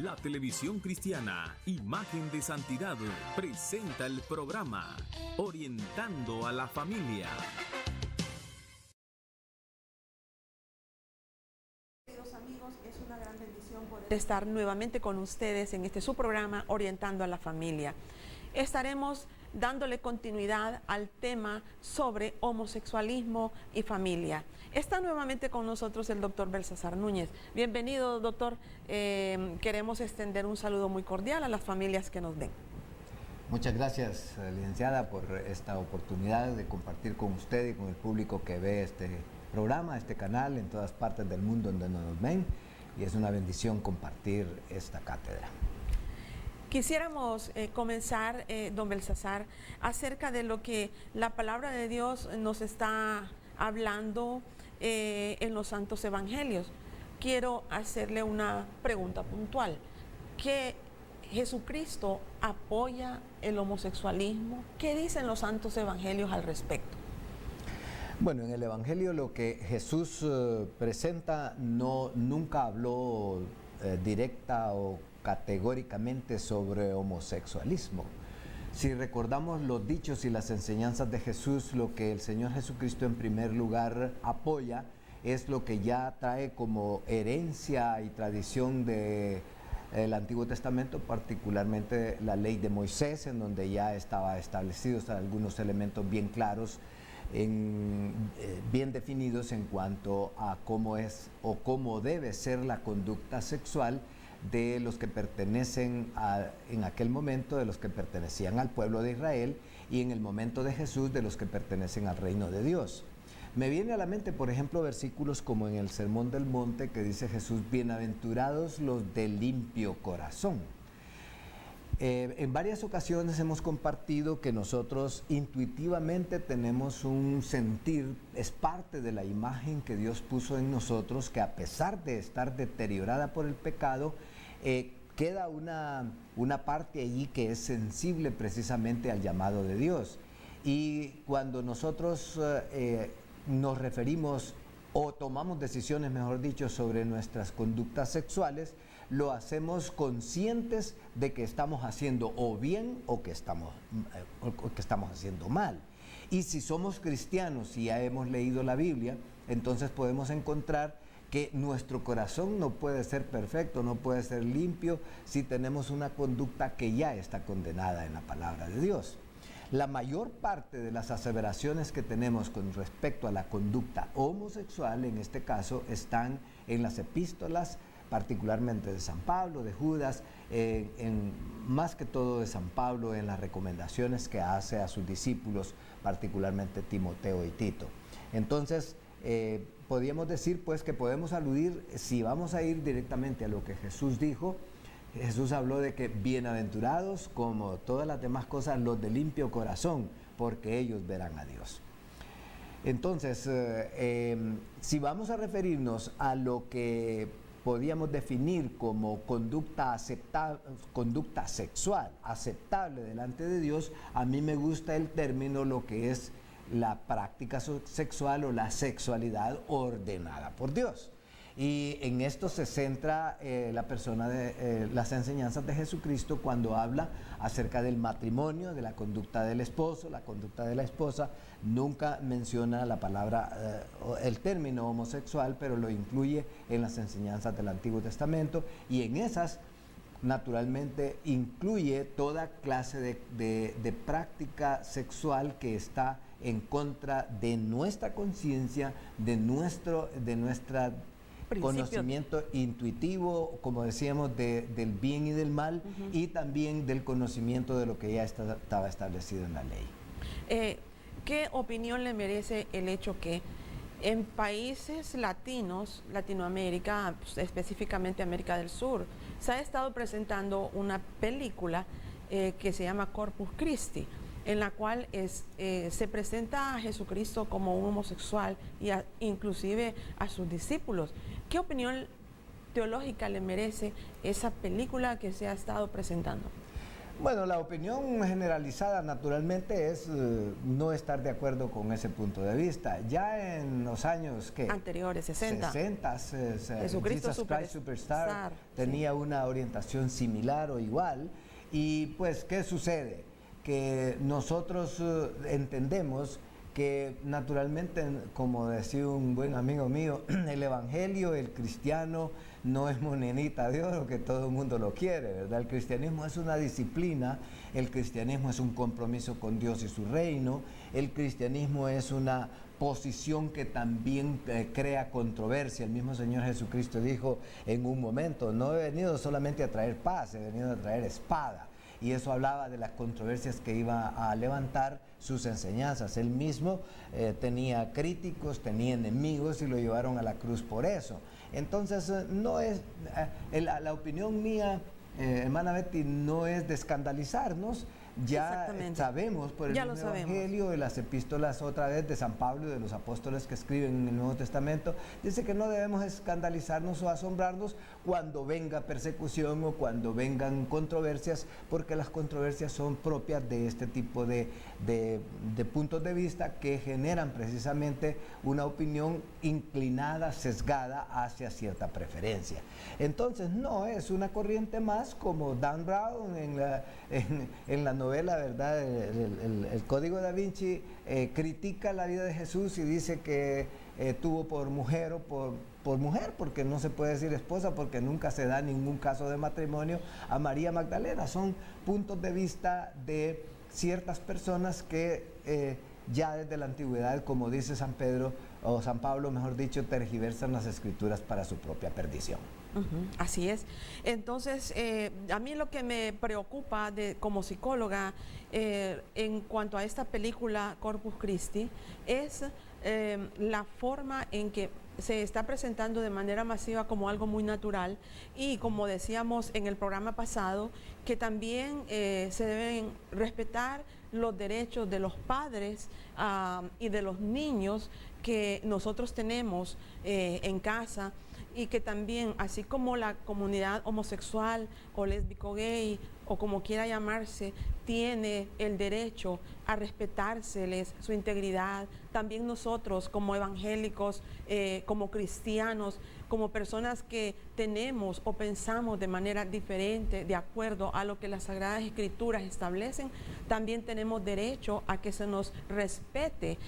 La televisión cristiana, Imagen de Santidad, presenta el programa Orientando a la Familia. Queridos amigos, es una gran bendición poder estar nuevamente con ustedes en su programa Orientando a la Familia. Estaremos dándole continuidad al tema sobre homosexualismo y familia. Está nuevamente con nosotros el doctor Belsasar Núñez. Bienvenido, doctor. Queremos extender un saludo muy cordial a las familias que nos ven. Muchas gracias, licenciada, por esta oportunidad de compartir con usted y con el público que ve este programa, este canal, en todas partes del mundo donde nos ven. Y es una bendición compartir esta cátedra. Quisiéramos comenzar, don Belsasar, acerca de lo que la palabra de Dios nos está hablando en los santos evangelios. Quiero hacerle una pregunta puntual. ¿Que Jesucristo apoya el homosexualismo? ¿Qué dicen los santos evangelios al respecto? Bueno, en el evangelio lo que Jesús presenta nunca habló directa o categóricamente sobre homosexualismo. Si recordamos los dichos y las enseñanzas de Jesús, lo que el Señor Jesucristo en primer lugar apoya es lo que ya trae como herencia y tradición del Antiguo Testamento, particularmente la ley de Moisés, en donde ya estaba establecidos algunos elementos bien claros, bien definidos en cuanto a cómo es o cómo debe ser la conducta sexual de los que pertenecen en aquel momento, de los que pertenecían al pueblo de Israel, y en el momento de Jesús, de los que pertenecen al reino de Dios. Me viene a la mente, por ejemplo, versículos como en el Sermón del Monte, que dice Jesús: bienaventurados los de limpio corazón. En varias ocasiones hemos compartido que nosotros intuitivamente tenemos un sentir, es parte de la imagen que Dios puso en nosotros, que a pesar de estar deteriorada por el pecado, queda una parte allí que es sensible precisamente al llamado de Dios. Y cuando nosotros nos referimos o tomamos decisiones, mejor dicho, sobre nuestras conductas sexuales, lo hacemos conscientes de que estamos haciendo o bien o que estamos haciendo mal. Y si somos cristianos y ya hemos leído la Biblia, entonces podemos encontrar que nuestro corazón no puede ser perfecto, no puede ser limpio si tenemos una conducta que ya está condenada en la palabra de Dios. La mayor parte de las aseveraciones que tenemos con respecto a la conducta homosexual, en este caso, están en las epístolas, particularmente de San Pablo, de Judas, más que todo de San Pablo, en las recomendaciones que hace a sus discípulos, particularmente Timoteo y Tito. Entonces, podríamos decir pues que podemos aludir, si vamos a ir directamente a lo que Jesús dijo, Jesús habló de que bienaventurados, como todas las demás cosas, los de limpio corazón, porque ellos verán a Dios. Entonces, si vamos a referirnos a lo que podríamos definir como conducta sexual aceptable delante de Dios, a mí me gusta el término lo que es la práctica sexual o la sexualidad ordenada por Dios. Y en esto se centra la persona de las enseñanzas de Jesucristo cuando habla acerca del matrimonio, de la conducta del esposo, la conducta de la esposa. Nunca menciona la palabra, el término homosexual, pero lo incluye en las enseñanzas del Antiguo Testamento, y en esas naturalmente incluye toda clase de práctica sexual que está en contra de nuestra conciencia, de nuestra conocimiento intuitivo, como decíamos, del bien y del mal, y también del conocimiento de lo que ya estaba establecido en la ley. ¿Qué opinión le merece el hecho que en países latinos, Latinoamérica, específicamente América del Sur, se ha estado presentando una película que se llama Corpus Christi, en la cual se presenta a Jesucristo como un homosexual y inclusive a sus discípulos? ¿Qué opinión teológica le merece esa película que se ha estado presentando? Bueno, la opinión generalizada naturalmente es no estar de acuerdo con ese punto de vista. Ya en los años que anteriores, 60, Jesucristo Jesus Christ Superstar tenía sí. una orientación similar o igual. Y pues, ¿qué sucede? Que nosotros entendemos que naturalmente, como decía un buen amigo mío, el evangelio, el cristiano, no es monedita de oro que todo el mundo lo quiere, ¿verdad? El cristianismo es una disciplina, el cristianismo es un compromiso con Dios y su reino, el cristianismo es una posición que también crea controversia. El mismo Señor Jesucristo dijo en un momento, no he venido solamente a traer paz, he venido a traer espada. Y eso hablaba de las controversias que iba a levantar sus enseñanzas. Él mismo tenía críticos, tenía enemigos y lo llevaron a la cruz por eso. Entonces, no es la opinión mía, hermana Betty, no es de escandalizarnos. Ya sabemos por el mismo Evangelio, de las epístolas otra vez de San Pablo y de los apóstoles que escriben en el Nuevo Testamento, dice que no debemos escandalizarnos o asombrarnos cuando venga persecución o cuando vengan controversias, porque las controversias son propias de este tipo de puntos de vista que generan precisamente una opinión inclinada, sesgada hacia cierta preferencia. Entonces no es una corriente más como Dan Brown en la novela, ¿verdad? El Código Da Vinci critica la vida de Jesús y dice que tuvo por mujer o por mujer, porque no se puede decir esposa, porque nunca se da ningún caso de matrimonio, a María Magdalena. Son puntos de vista de ciertas personas que ya desde la antigüedad, como dice San Pedro, o San Pablo, mejor dicho, tergiversan las escrituras para su propia perdición. Así es. Entonces, a mí lo que me preocupa como psicóloga en cuanto a esta película Corpus Christi es la forma en que se está presentando de manera masiva como algo muy natural y, como decíamos en el programa pasado, que también se deben respetar los derechos de los padres y de los niños que nosotros tenemos en casa, y que también, así como la comunidad homosexual o lésbico gay o como quiera llamarse, tiene el derecho a respetárseles su integridad, también nosotros como evangélicos, como cristianos, como personas que tenemos o pensamos de manera diferente, de acuerdo a lo que las Sagradas Escrituras establecen, también tenemos derecho a que se nos respete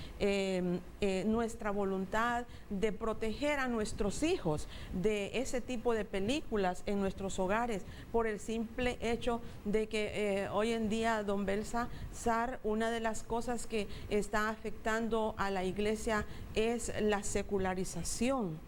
nuestra voluntad de proteger a nuestros hijos de ese tipo de películas en nuestros hogares, por el simple hecho de que hoy en día, don Belsasar, una de las cosas que está afectando a la iglesia es la secularización.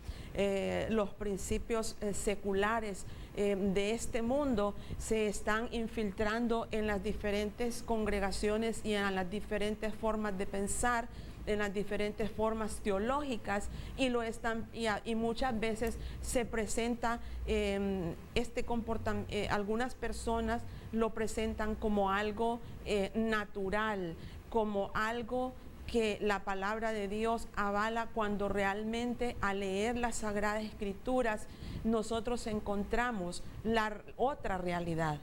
Los principios seculares de este mundo se están infiltrando en las diferentes congregaciones y en las diferentes formas de pensar, en las diferentes formas teológicas, y muchas veces se presenta este comportamiento, algunas personas lo presentan como algo natural, como algo que la palabra de Dios avala, cuando realmente al leer las Sagradas Escrituras nosotros encontramos la otra realidad,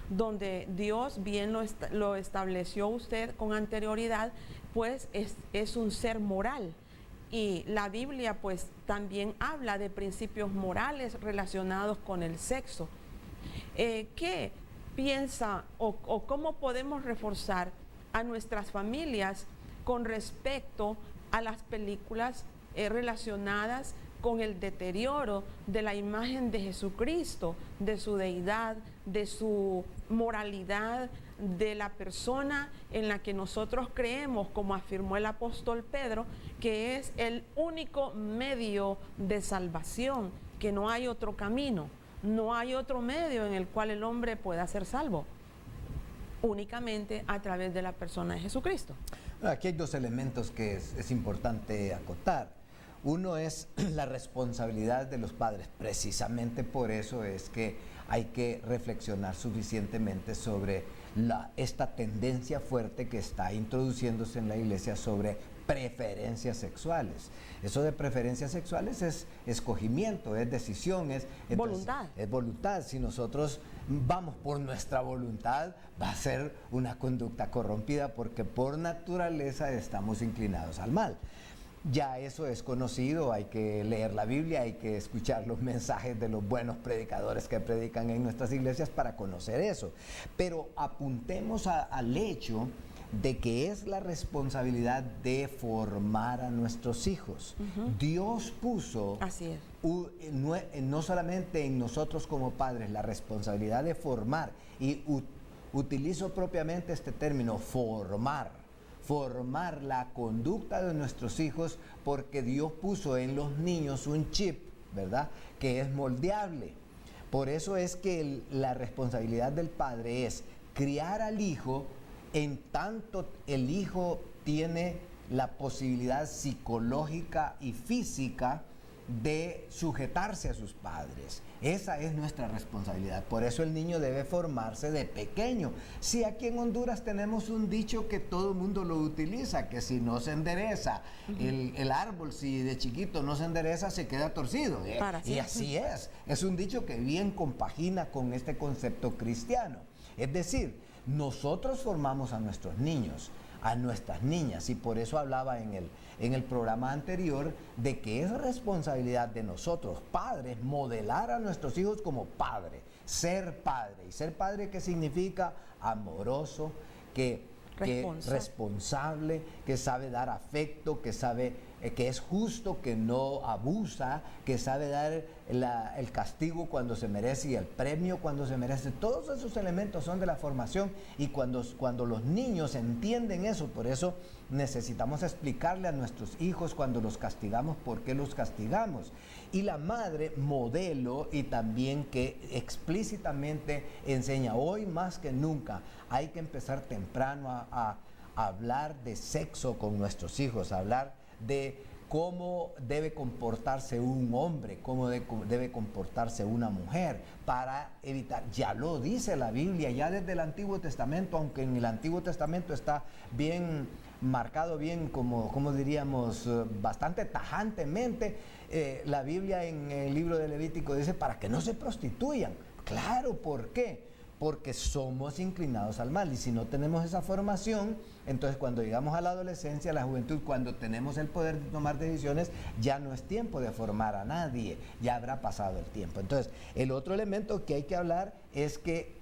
donde Dios bien lo estableció usted con anterioridad, pues es un ser moral. Y la Biblia pues también habla de principios morales relacionados con el sexo. ¿Qué piensa o cómo podemos reforzar a nuestras familias con respecto a las películas relacionadas con el deterioro de la imagen de Jesucristo, de su deidad, de su moralidad, de la persona en la que nosotros creemos, como afirmó el apóstol Pedro, que es el único medio de salvación, que no hay otro camino, no hay otro medio en el cual el hombre pueda ser salvo, únicamente a través de la persona de Jesucristo? Aquí hay dos elementos que es importante acotar. Uno es la responsabilidad de los padres. Precisamente por eso es que hay que reflexionar suficientemente sobre esta tendencia fuerte que está introduciéndose en la iglesia sobre preferencias sexuales. Eso de preferencias sexuales es escogimiento, es decisión, es voluntad. Es voluntad. Si nosotros vamos por nuestra voluntad, va a ser una conducta corrompida porque por naturaleza estamos inclinados al mal. Ya eso es conocido, hay que leer la Biblia, hay que escuchar los mensajes de los buenos predicadores que predican en nuestras iglesias para conocer eso. Pero apuntemos al hecho de que es la responsabilidad de formar a nuestros hijos. Dios puso, así es, no solamente en nosotros como padres, la responsabilidad de formar, y utilizo propiamente este término, formar la conducta de nuestros hijos, porque Dios puso en los niños un chip, ¿verdad?, que es moldeable. Por eso es que la responsabilidad del padre es criar al hijo en tanto el hijo tiene la posibilidad psicológica y física de sujetarse a sus padres. Esa es nuestra responsabilidad. Por eso el niño debe formarse de pequeño. Si aquí en Honduras tenemos un dicho que todo el mundo lo utiliza, que si no se endereza el árbol, si de chiquito no se endereza, se queda torcido. Y así es. Es un dicho que bien compagina con este concepto cristiano. Es decir, nosotros formamos a nuestros niños, a nuestras niñas, y por eso hablaba en el programa anterior de que es responsabilidad de nosotros, padres, modelar a nuestros hijos como padre, ser padre. ¿Y ser padre qué significa? Amoroso, responsable, que sabe dar afecto, que sabe que es justo, que no abusa, que sabe dar el castigo cuando se merece y el premio cuando se merece. Todos esos elementos son de la formación, y cuando los niños entienden eso, por eso necesitamos explicarle a nuestros hijos cuando los castigamos por qué los castigamos. Y la madre, modelo, y también que explícitamente enseña, hoy más que nunca hay que empezar temprano a hablar de sexo con nuestros hijos, hablar de cómo debe comportarse un hombre, cómo debe comportarse una mujer, para evitar, ya lo dice la Biblia, ya desde el Antiguo Testamento, aunque en el Antiguo Testamento está bien marcado, bien, como diríamos, bastante tajantemente, la Biblia en el libro de Levítico dice, para que no se prostituyan. Claro, ¿por qué? Porque somos inclinados al mal, y si no tenemos esa formación, entonces cuando llegamos a la adolescencia, a la juventud, cuando tenemos el poder de tomar decisiones, ya no es tiempo de formar a nadie, ya habrá pasado el tiempo. Entonces, el otro elemento que hay que hablar es que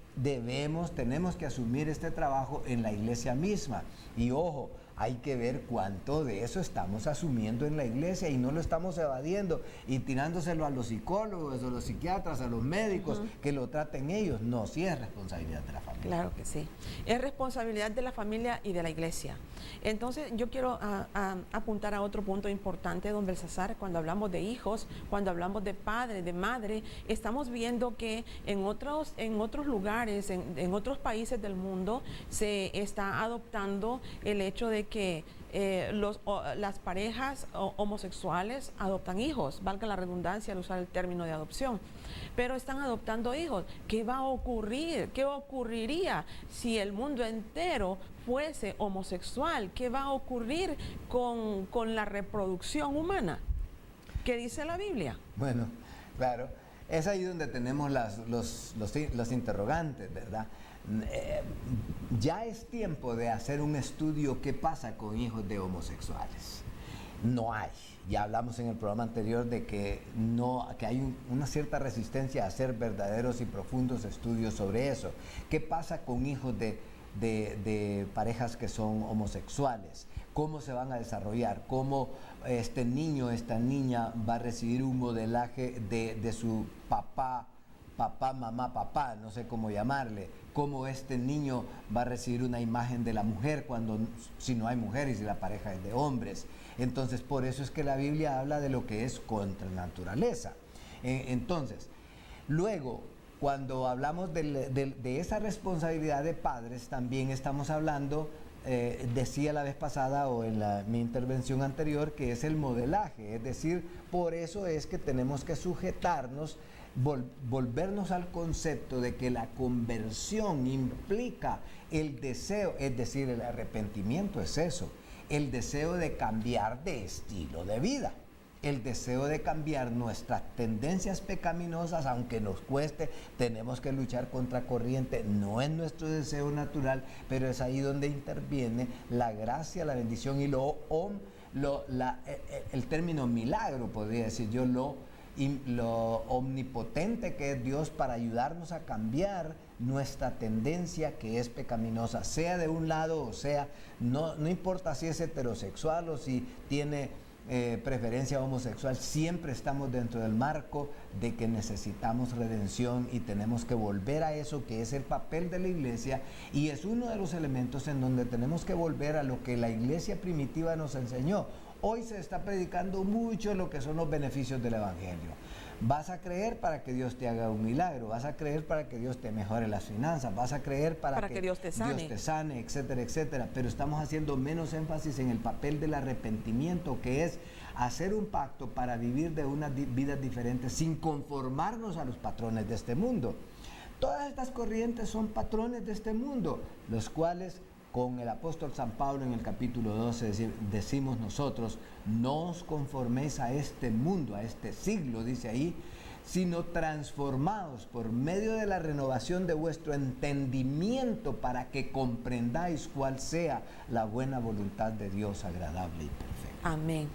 tenemos que asumir este trabajo en la iglesia misma, y ojo, hay que ver cuánto de eso estamos asumiendo en la iglesia y no lo estamos evadiendo y tirándoselo a los psicólogos, a los psiquiatras, a los médicos, que lo traten ellos. No, sí es responsabilidad de la familia. Claro que sí. Es responsabilidad de la familia y de la iglesia. Entonces, yo quiero apuntar a otro punto importante, don Belsasar. Cuando hablamos de hijos, cuando hablamos de padre, de madre, estamos viendo que en otros lugares, en otros países del mundo, se está adoptando el hecho de que las parejas homosexuales adoptan hijos, valga la redundancia al usar el término de adopción, pero están adoptando hijos. ¿Qué va a ocurrir? ¿Qué ocurriría si el mundo entero fuese homosexual? ¿Qué va a ocurrir con la reproducción humana? ¿Qué dice la Biblia? Bueno, claro, es ahí donde tenemos los interrogantes, ¿verdad? Ya es tiempo de hacer un estudio qué pasa con hijos de homosexuales. No hay. Ya hablamos en el programa anterior de que hay una cierta resistencia a hacer verdaderos y profundos estudios sobre eso. ¿Qué pasa con hijos de parejas que son homosexuales? ¿Cómo se van a desarrollar? ¿Cómo este niño, esta niña va a recibir un modelaje de su papá, mamá, papá, no sé cómo llamarle? ¿Cómo este niño va a recibir una imagen de la mujer si no hay mujeres y la pareja es de hombres? Entonces, por eso es que la Biblia habla de lo que es contra naturaleza. Entonces, luego, cuando hablamos de esa responsabilidad de padres, también estamos hablando, decía la vez pasada o en mi intervención anterior, que es el modelaje. Es decir, por eso es que tenemos que sujetarnos, volvernos al concepto de que la conversión implica el deseo, es decir, el arrepentimiento es eso, el deseo de cambiar de estilo de vida, el deseo de cambiar nuestras tendencias pecaminosas, aunque nos cueste, tenemos que luchar contra corriente, no es nuestro deseo natural, pero es ahí donde interviene la gracia, la bendición y el término milagro, podría decir yo, lo omnipotente que es Dios para ayudarnos a cambiar nuestra tendencia que es pecaminosa, sea de un lado o sea, no importa si es heterosexual o si tiene preferencia homosexual, siempre estamos dentro del marco de que necesitamos redención y tenemos que volver a eso que es el papel de la iglesia, y es uno de los elementos en donde tenemos que volver a lo que la iglesia primitiva nos enseñó. Hoy se está predicando mucho lo que son los beneficios del evangelio. Vas a creer para que Dios te haga un milagro, vas a creer para que Dios te mejore las finanzas, vas a creer para que Dios te sane, etcétera, etcétera. Pero estamos haciendo menos énfasis en el papel del arrepentimiento, que es hacer un pacto para vivir de unas vidas diferentes sin conformarnos a los patrones de este mundo. Todas estas corrientes son patrones de este mundo, los cuales con el apóstol San Pablo en el capítulo 12 decimos nosotros: no os conforméis a este mundo, a este siglo, dice ahí, sino transformaos por medio de la renovación de vuestro entendimiento para que comprendáis cuál sea la buena voluntad de Dios, agradable y perfecta. Amén.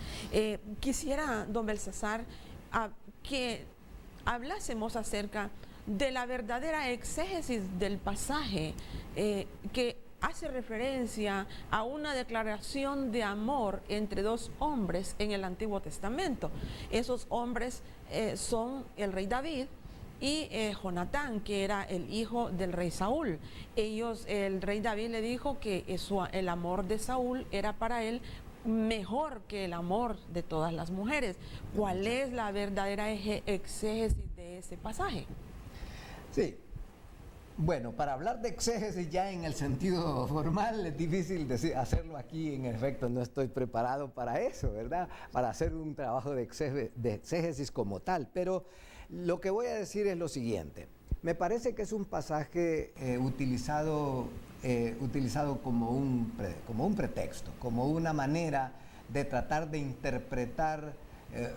Quisiera, don Belsasar, que hablásemos acerca de la verdadera exégesis del pasaje que hace referencia a una declaración de amor entre dos hombres en el Antiguo Testamento. Esos hombres son el rey David y Jonatán, que era el hijo del rey Saúl. El rey David le dijo que el amor de Saúl era para él mejor que el amor de todas las mujeres. ¿Cuál es la verdadera exégesis de ese pasaje? Sí. Bueno, para hablar de exégesis ya en el sentido formal es difícil hacerlo aquí, en efecto no estoy preparado para eso, ¿verdad? Para hacer un trabajo de exégesis como tal, pero lo que voy a decir es lo siguiente. Me parece que es un pasaje utilizado como un pretexto, como una manera de tratar de interpretar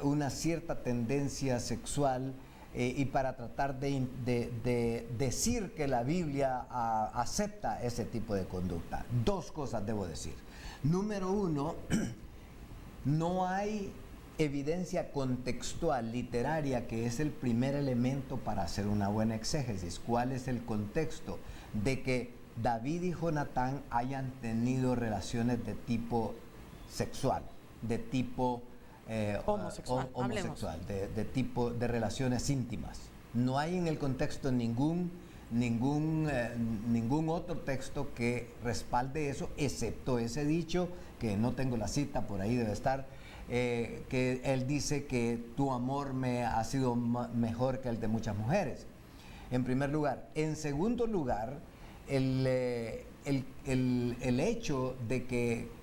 una cierta tendencia sexual, y para tratar de decir que la Biblia acepta ese tipo de conducta. Dos cosas debo decir. Número uno, no hay evidencia contextual, literaria, que es el primer elemento para hacer una buena exégesis. ¿Cuál es el contexto? De que David y Jonatán hayan tenido relaciones de tipo sexual, de tipo homosexual, de tipo de relaciones íntimas. No hay en el contexto ningún otro texto que respalde eso, excepto ese dicho, que no tengo la cita, por ahí debe estar, que él dice que tu amor me ha sido mejor que el de muchas mujeres, en primer lugar. En segundo lugar, el hecho de que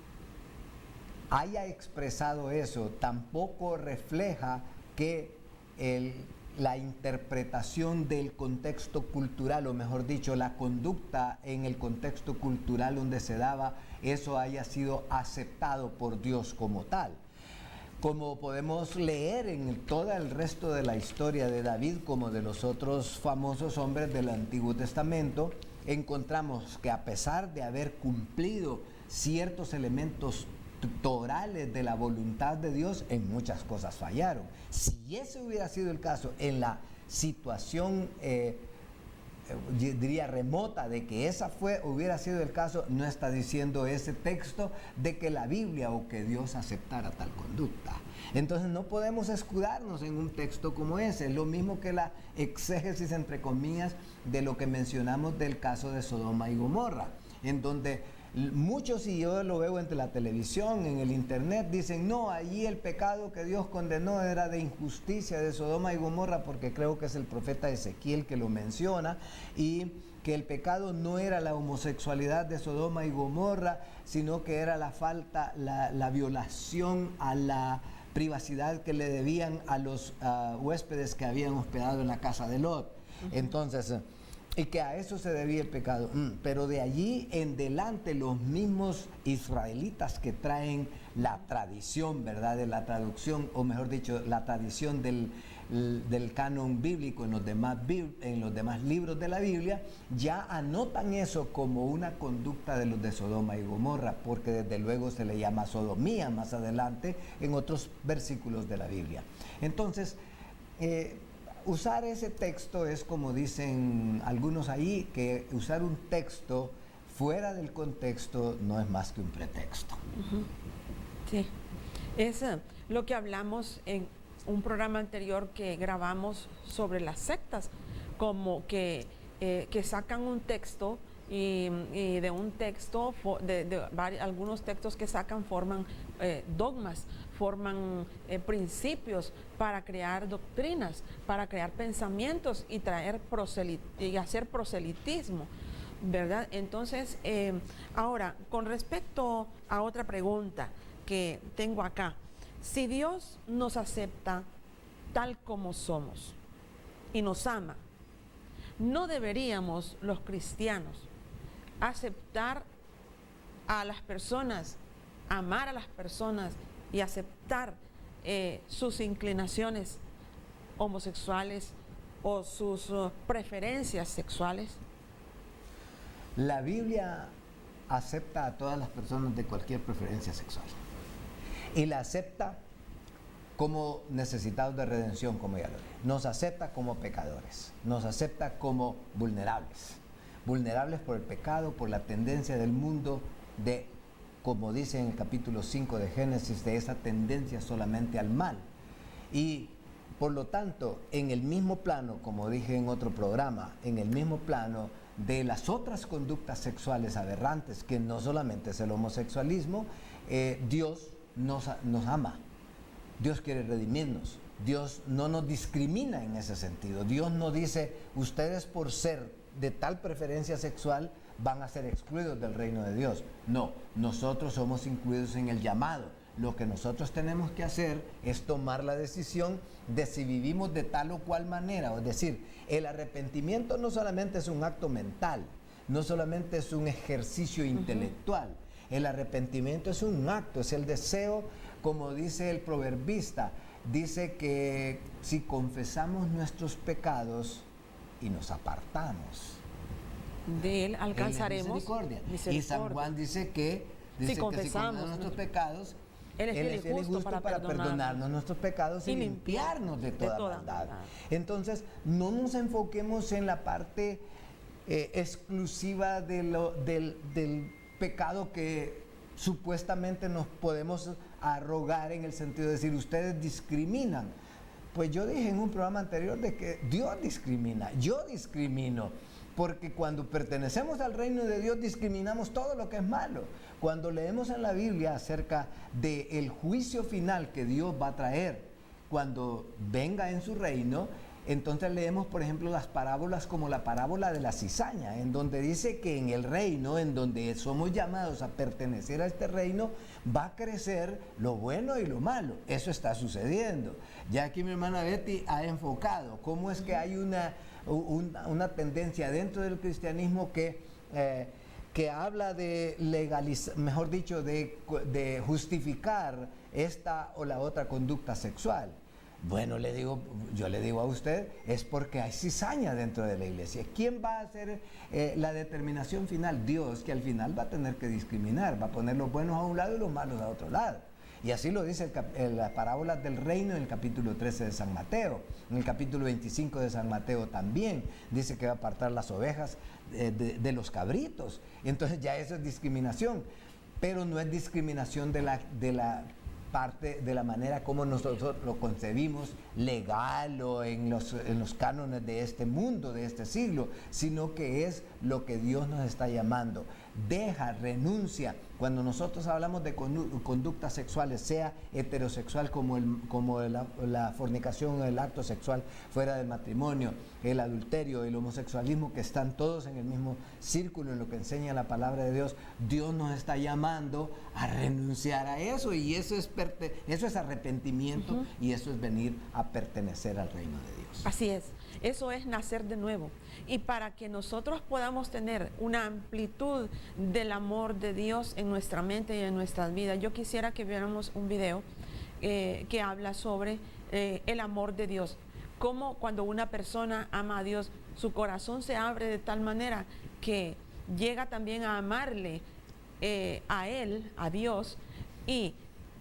haya expresado eso tampoco refleja que la interpretación del contexto cultural, o mejor dicho, la conducta en el contexto cultural donde se daba, eso haya sido aceptado por Dios como tal. Como podemos leer en todo el resto de la historia de David, como de los otros famosos hombres del Antiguo Testamento, encontramos que a pesar de haber cumplido ciertos elementos torales de la voluntad de Dios, en muchas cosas fallaron. Si ese hubiera sido el caso en la situación diría remota de que hubiera sido el caso, no está diciendo ese texto de que la Biblia o que Dios aceptara tal conducta. Entonces no podemos escudarnos en un texto como ese. Es lo mismo que la exégesis, entre comillas, de lo que mencionamos del caso de Sodoma y Gomorra, en donde muchos, y yo lo veo entre la televisión, en el internet, dicen: no, allí el pecado que Dios condenó era de injusticia de Sodoma y Gomorra, porque creo que es el profeta Ezequiel que lo menciona, y que el pecado no era la homosexualidad de Sodoma y Gomorra, sino que era la violación a la privacidad que le debían a los huéspedes que habían hospedado en la casa de Lot. Entonces, y que a eso se debía el pecado. Pero de allí en delante los mismos israelitas que traen la tradición, ¿verdad?, de la traducción, o mejor dicho, la tradición del canon bíblico en los demás libros de la Biblia, ya anotan eso como una conducta de los de Sodoma y Gomorra, porque desde luego se le llama sodomía más adelante en otros versículos de la Biblia. Entonces, usar ese texto es, como dicen algunos ahí, que usar un texto fuera del contexto no es más que un pretexto. Sí, es lo que hablamos en un programa anterior que grabamos sobre las sectas, como que sacan un texto y de un texto, algunos textos que sacan forman dogmas, forman principios para crear doctrinas, para crear pensamientos y hacer proselitismo, ¿verdad? Entonces, ahora, con respecto a otra pregunta que tengo acá, si Dios nos acepta tal como somos y nos ama, ¿no deberíamos los cristianos aceptar a las personas, amar a las personas y aceptar sus inclinaciones homosexuales o sus preferencias sexuales? La Biblia acepta a todas las personas de cualquier preferencia sexual y la acepta como necesitados de redención, como ya lo dije. Nos acepta como pecadores, nos acepta como vulnerables por el pecado, por la tendencia del mundo de, como dice en el capítulo 5 de Génesis, de esa tendencia solamente al mal. Y por lo tanto, en el mismo plano, como dije en otro programa, en el mismo plano de las otras conductas sexuales aberrantes, que no solamente es el homosexualismo, Dios nos ama. Dios quiere redimirnos. Dios no nos discrimina en ese sentido. Dios no dice, ustedes por ser de tal preferencia sexual van a ser excluidos del reino de Dios. No, nosotros somos incluidos en el llamado. Lo que nosotros tenemos que hacer es tomar la decisión de si vivimos de tal o cual manera. Es decir, el arrepentimiento no solamente es un acto mental, no solamente es un ejercicio intelectual. El arrepentimiento es un acto, es el deseo, como dice el proverbista, dice que si confesamos nuestros pecados y nos apartamos de él, alcanzaremos misericordia. Y San Juan dice que si confesamos nuestros pecados, Él es fiel y justo para perdonarnos nuestros pecados y limpiarnos de toda maldad. Entonces, no nos enfoquemos en la parte exclusiva del pecado que supuestamente nos podemos arrogar, en el sentido de decir, ustedes discriminan. Pues yo dije en un programa anterior de que Dios discrimina, yo discrimino, porque cuando pertenecemos al reino de Dios discriminamos todo lo que es malo. Cuando leemos en la Biblia acerca del juicio final que Dios va a traer cuando venga en su reino, entonces leemos, por ejemplo, las parábolas como la parábola de la cizaña, en donde dice que en el reino, en donde somos llamados a pertenecer a este reino, va a crecer lo bueno y lo malo. Eso está sucediendo. Ya aquí mi hermana Betty ha enfocado cómo es que hay una tendencia dentro del cristianismo que habla de legalizar, mejor dicho, de justificar esta o la otra conducta sexual. Bueno, yo le digo a usted, es porque hay cizaña dentro de la iglesia. ¿Quién va a hacer la determinación final? Dios, que al final va a tener que discriminar, va a poner los buenos a un lado y los malos a otro lado. Y así lo dice las parábolas del reino en el capítulo 13 de San Mateo. En el capítulo 25 de San Mateo también dice que va a apartar las ovejas de los cabritos. Entonces ya eso es discriminación, pero no es discriminación de la parte de la manera como nosotros lo concebimos legal o en los cánones de este mundo, de este siglo, sino que es lo que Dios nos está llamando. Deja, renuncia. Cuando nosotros hablamos de conductas sexuales, sea heterosexual como la fornicación, el acto sexual fuera del matrimonio, el adulterio, el homosexualismo, que están todos en el mismo círculo en lo que enseña la palabra de Dios, Dios nos está llamando a renunciar a eso, y eso es arrepentimiento, y eso es venir a pertenecer al reino de Dios. Así es. Eso es nacer de nuevo. Y para que nosotros podamos tener una amplitud del amor de Dios en nuestra mente y en nuestras vidas, yo quisiera que viéramos un video que habla sobre el amor de Dios. Cómo cuando una persona ama a Dios, su corazón se abre de tal manera que llega también a amarle a Él, a Dios, y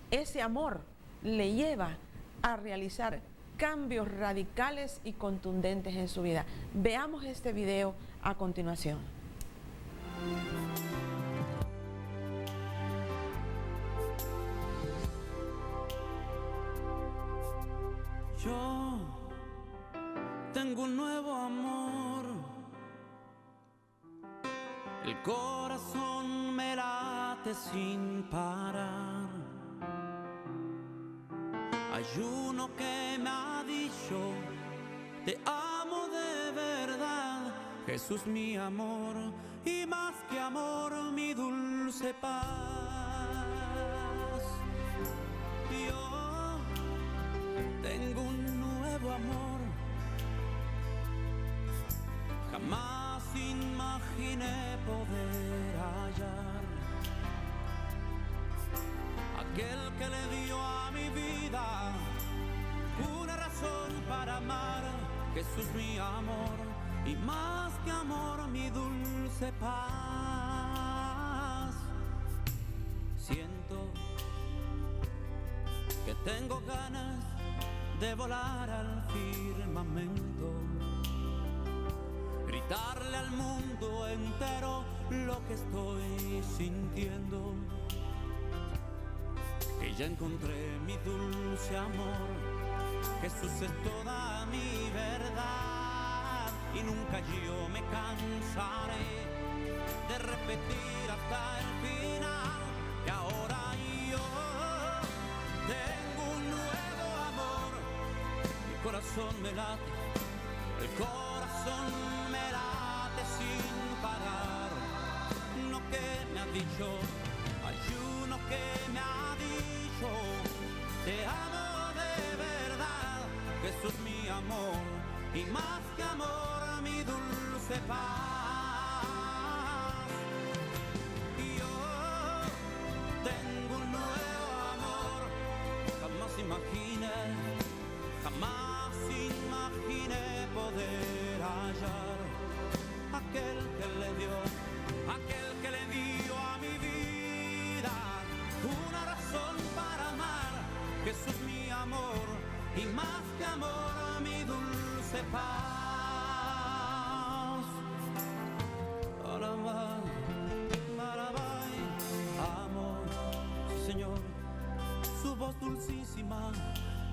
ese amor le lleva a realizar cambios radicales y contundentes en su vida. Veamos este video a continuación. Yo tengo un nuevo amor, el corazón me late sin parar. Hay uno que me ha dicho, te amo de verdad, Jesús mi amor, y más que amor mi dulce paz. Yo tengo un nuevo amor, jamás imaginé poder hallar. Aquel que le dio a mi vida una razón para amar, Jesús mi amor, y más que amor mi dulce paz. Siento que tengo ganas de volar al firmamento, gritarle al mundo entero lo que estoy sintiendo, que ya encontré mi dulce amor, Jesús es toda mi verdad, y nunca yo me cansaré de repetir hasta el final, que ahora yo tengo un nuevo amor, mi corazón me late, el corazón me late sin parar. Lo que me ha dicho, hay uno que me ha dicho, te amo de verdad, Jesús mi amor, y más que amor mi dulce paz. Yo tengo un nuevo amor, jamás imaginé poder hallar. Aquel que le dio a mi vida una razón para amar, Jesús mi amor, y más que amor mi dulce paz. Alabay, alabay, amor, Señor, su voz dulcísima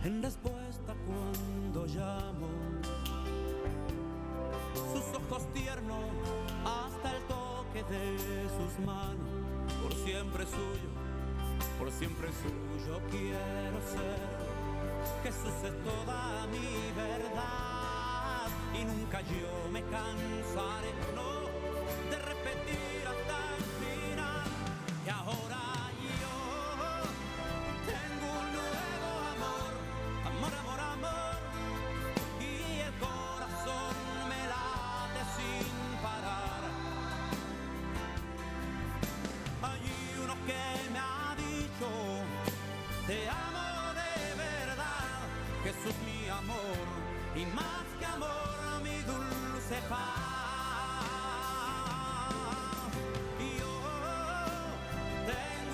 en respuesta cuando llamo, sus ojos tiernos hasta el toque de sus manos, por siempre suyo quiero ser. Jesús es toda mi verdad, y nunca yo me cansaré, no, de repetir hasta el final, que ahora yo tengo un nuevo amor, amor, amor, amor, y el corazón me late sin parar. Hay uno que me ha dicho, te amo de verdad, Jesús mi amor, y más que amor mi dulce paz. Y yo tengo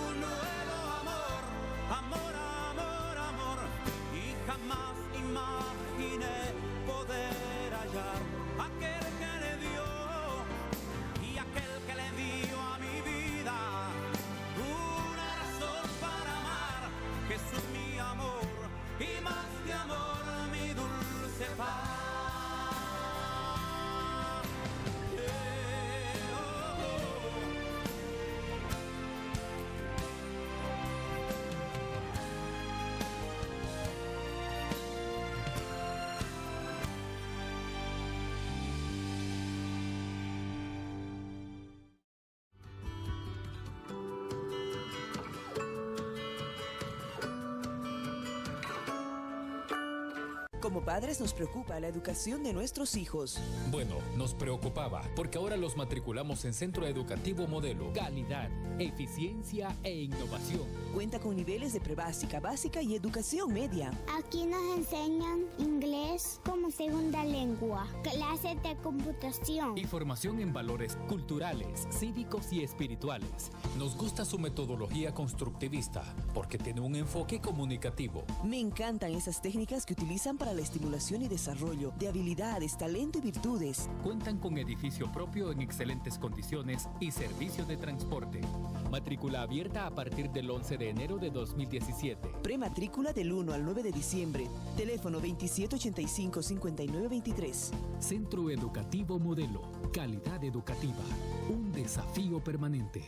Como padres nos preocupa la educación de nuestros hijos. Bueno, nos preocupaba porque ahora los matriculamos en Centro Educativo Modelo. Calidad, eficiencia e innovación. Cuenta con niveles de prebásica, básica y educación media. Aquí nos enseñan inglés como segunda lengua, clases de computación Y formación en valores culturales, cívicos y espirituales. Nos gusta su metodología constructivista porque tiene un enfoque comunicativo. Me encantan esas técnicas que utilizan para la estimulación y desarrollo de habilidades, talento y virtudes. Cuentan con edificio propio en excelentes condiciones y servicio de transporte. Matrícula abierta a partir del 11 de enero de 2017. Prematrícula del 1 al 9 de diciembre. Teléfono 2785-5923. Centro Educativo Modelo. Calidad educativa. Un desafío permanente.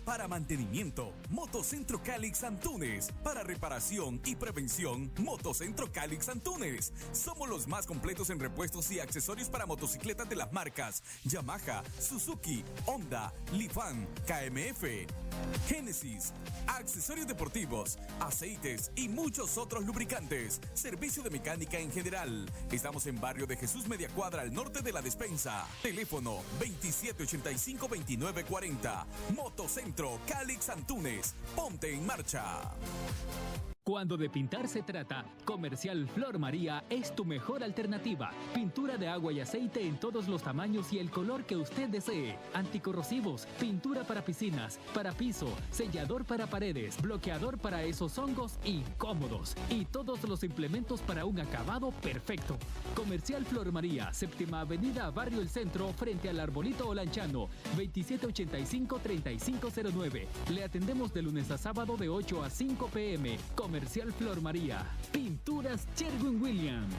Para mantenimiento, Motocentro Calix Antunes. Para reparación y prevención, Motocentro Calix Antunes. Somos los más completos en repuestos y accesorios para motocicletas de las marcas Yamaha, Suzuki, Honda, Lifan, KMF, Genesis, accesorios deportivos, aceites y muchos otros lubricantes. Servicio de mecánica en general. Estamos en Barrio de Jesús, media cuadra al norte de la despensa. Teléfono 2785-2940. Motocentro Calix Antunes. Ponte en marcha. Cuando de pintar se trata, Comercial Flor María es tu mejor alternativa. Pintura de agua y aceite en todos los tamaños y el color que usted desee. Anticorrosivos, pintura para piscinas, para piso, sellador para paredes, bloqueador para esos hongos incómodos y todos los implementos para un acabado perfecto. Comercial Flor María, Séptima Avenida, Barrio El Centro, frente al Arbolito Olanchano, 2785-3509. Le atendemos de lunes a sábado de 8 a 5 p.m. Comercial Flor María. Pinturas Sherwin-Williams.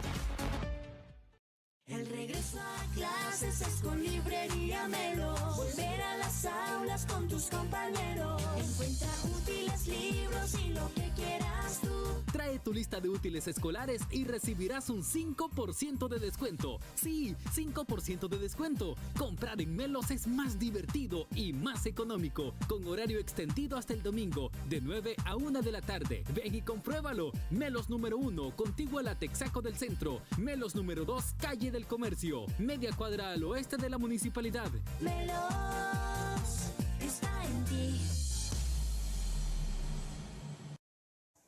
El regreso a clases es con Librería Melo. Volver a las aulas con tus compañeros. Encuentra útiles, libros y lo que quieras tú. Trae tu lista de útiles escolares y recibirás un 5% de descuento. Sí, 5% de descuento. Comprar en Melos es más divertido y más económico. Con horario extendido hasta el domingo, de 9 a 1 de la tarde. Ven y compruébalo. Melos número 1, contiguo a la Texaco del Centro. Melos número 2, calle del Comercio. Media cuadra al oeste de la municipalidad. Melos está en ti.